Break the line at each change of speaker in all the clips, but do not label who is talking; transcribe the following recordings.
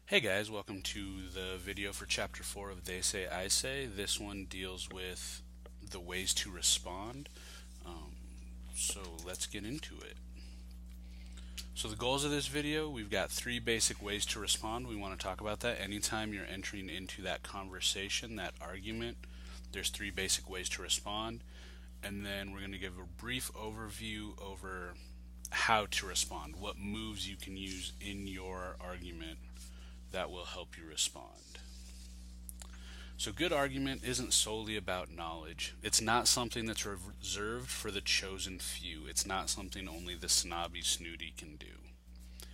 Hey guys, welcome to the video for chapter 4 of They Say I Say. This one deals with the ways to respond. Um, so let's get into it. So the goals of this video, we've got 3 basic ways to respond. We want to talk about that. Anytime you're entering into that conversation, that argument, there's 3 basic ways to respond. And then we're going to give a brief overview over how to respond, what moves you can use in your argument that will help you respond. So good argument isn't solely about knowledge. It's not something that's reserved for the chosen few. It's not something only the snobby snooty can do.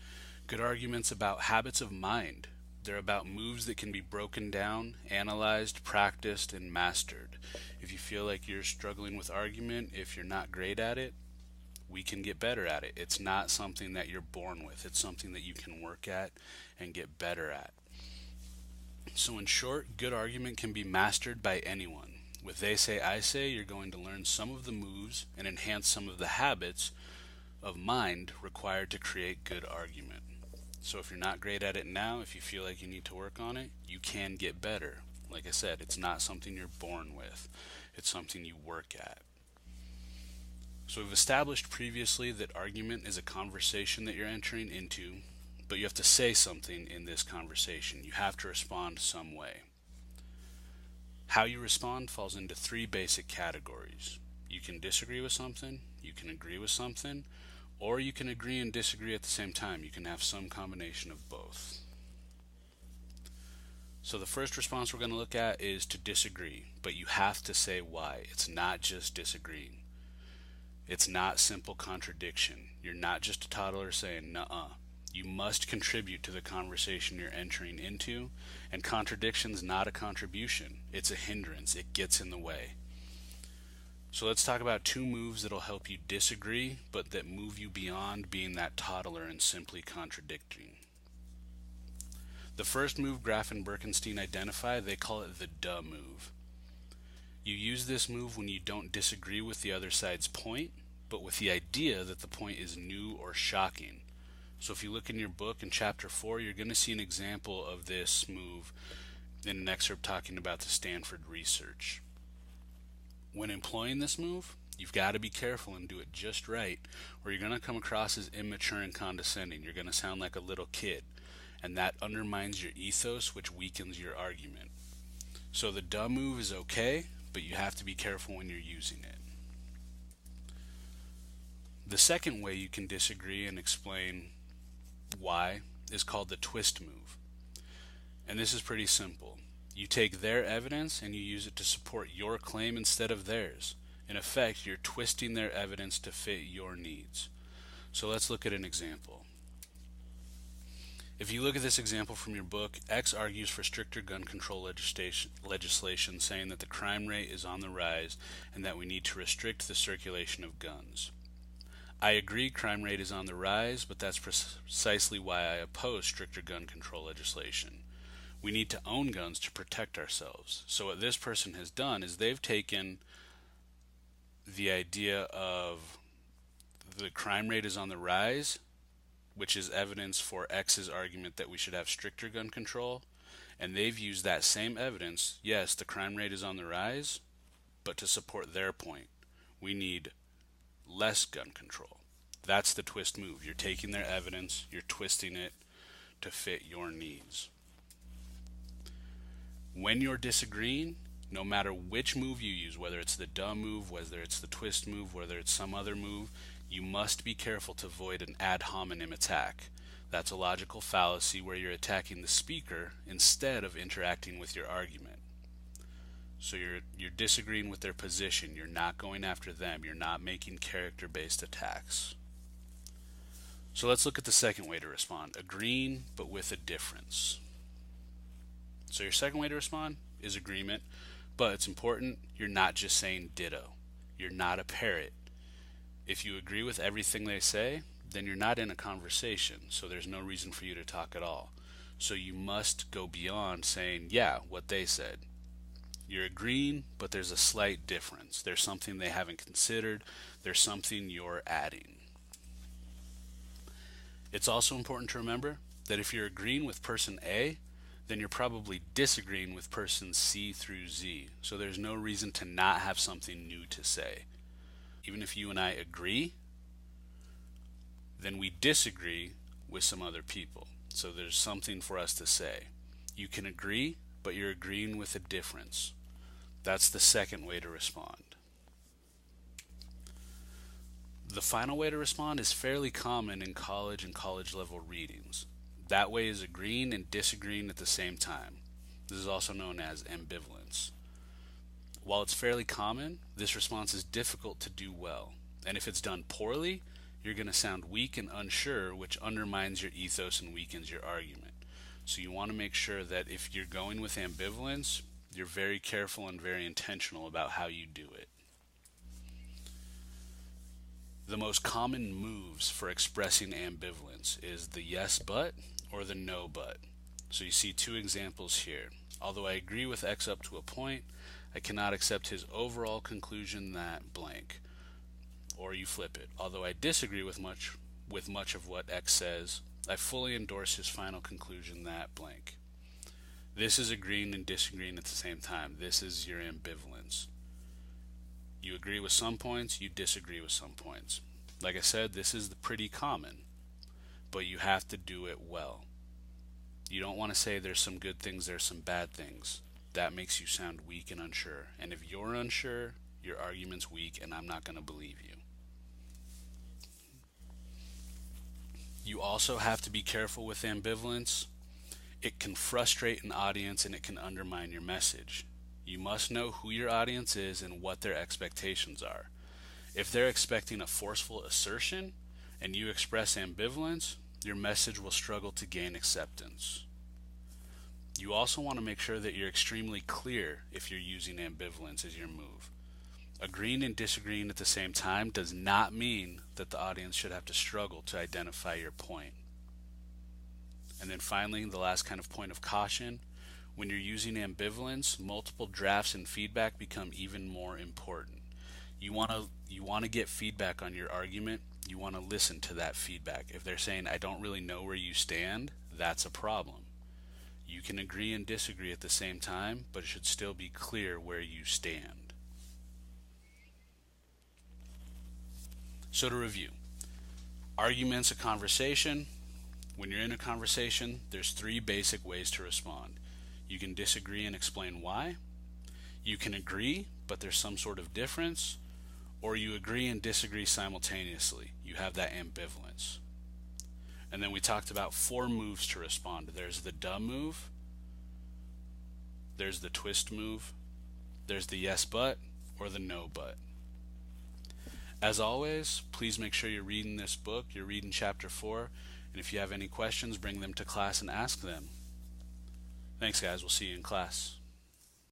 Good argument's about habits of mind. They're about moves that can be broken down, analyzed, practiced, and mastered. If you feel like you're struggling with argument, if you're not great at it, we can get better at it. It's not something that you're born with. It's something that you can work at and get better at. So in short, good argument can be mastered by anyone. With They Say I Say, you're going to learn some of the moves and enhance some of the habits of mind required to create good argument. So if you're not great at it now, if you feel like you need to work on it, you can get better. Like I said, it's not something you're born with. It's something you work at. So we've established previously that argument is a conversation that you're entering into, but you have to say something in this conversation. You have to respond some way. How you respond falls into 3 basic categories. You can disagree with something, you can agree with something, or you can agree and disagree at the same time. You can have some combination of both. So the first response we're going to look at is to disagree, but you have to say why. It's not just disagreeing. It's not simple contradiction. You're not just a toddler saying, nuh-uh. You must contribute to the conversation you're entering into, and contradiction's not a contribution. It's a hindrance. It gets in the way. So let's talk about 2 moves that'll help you disagree, but that move you beyond being that toddler and simply contradicting. The first move Graff and Birkenstein identify, they call it the duh move. You use this move when you don't disagree with the other side's point, but with the idea that the point is new or shocking. So if you look in your book in chapter 4, you're going to see an example of this move in an excerpt talking about the Stanford research. When employing this move, you've got to be careful and do it just right, or you're going to come across as immature and condescending. You're going to sound like a little kid, and that undermines your ethos, which weakens your argument. So the duh move is okay, but you have to be careful when you're using it. The second way you can disagree and explain why is called the twist move. And this is pretty simple. You take their evidence and you use it to support your claim instead of theirs. In effect, you're twisting their evidence to fit your needs. So let's look at an example. If you look at this example from your book, X argues for stricter gun control legislation, saying that the crime rate is on the rise and that we need to restrict the circulation of guns. I agree crime rate is on the rise, but that's precisely why I oppose stricter gun control legislation. We need to own guns to protect ourselves. So what this person has done is they've taken the idea of the crime rate is on the rise, which is evidence for X's argument that we should have stricter gun control, and they've used that same evidence, yes, the crime rate is on the rise, but to support their point, we need less gun control. That's the twist move. You're taking their evidence, you're twisting it to fit your needs. When you're disagreeing, no matter which move you use, whether it's the duh move, whether it's the twist move, whether it's some other move, you must be careful to avoid an ad hominem attack. That's a logical fallacy where you're attacking the speaker instead of interacting with your argument. So you're disagreeing with their position. You're not going after them. You're not making character-based attacks. So let's look at the second way to respond. Agreeing, but with a difference. So your second way to respond is agreement, but it's important you're not just saying ditto. You're not a parrot. If you agree with everything they say, then you're not in a conversation, so there's no reason for you to talk at all. So you must go beyond saying, yeah, what they said. You're agreeing, but there's a slight difference. There's something they haven't considered. There's something you're adding. It's also important to remember that if you're agreeing with person A, then you're probably disagreeing with person C through Z. So there's no reason to not have something new to say. Even if you and I agree, then we disagree with some other people. So there's something for us to say. You can agree, but you're agreeing with a difference. That's the second way to respond. The final way to respond is fairly common in college and college level readings. That way is agreeing and disagreeing at the same time. This is also known as ambivalence. While it's fairly common, this response is difficult to do well. And if it's done poorly, you're going to sound weak and unsure, which undermines your ethos and weakens your argument. So you want to make sure that if you're going with ambivalence, you're very careful and very intentional about how you do it. The most common moves for expressing ambivalence is the yes but or the no but. So you see two examples here. Although I agree with X up to a point, I cannot accept his overall conclusion that blank. Or you flip it. Although I disagree with much of what X says, I fully endorse his final conclusion that blank. This is agreeing and disagreeing at the same time. This is your ambivalence. You agree with some points, you disagree with some points. Like I said, this is pretty common, but you have to do it well. You don't want to say there's some good things, there's some bad things. That makes you sound weak and unsure. And if you're unsure, your argument's weak and I'm not going to believe you. You also have to be careful with ambivalence. It can frustrate an audience and it can undermine your message. You must know who your audience is and what their expectations are. If they're expecting a forceful assertion and you express ambivalence, your message will struggle to gain acceptance. You also want to make sure that you're extremely clear if you're using ambivalence as your move. Agreeing and disagreeing at the same time does not mean that the audience should have to struggle to identify your point. And then finally, the last kind of point of caution, when you're using ambivalence, multiple drafts and feedback become even more important. You want to get feedback on your argument. You want to listen to that feedback. If they're saying, I don't really know where you stand, that's a problem. You can agree and disagree at the same time, but it should still be clear where you stand. So to review, argument's a conversation. When you're in a conversation, there's three basic ways to respond. You can disagree and explain why. You can agree, but there's some sort of difference. Or you agree and disagree simultaneously. You have that ambivalence. And then we talked about 4 moves to respond. There's the duh move. There's the twist move. There's the yes but or the no but. As always, please make sure you're reading this book. You're reading chapter 4. And if you have any questions, bring them to class and ask them. Thanks, guys. We'll see you in class.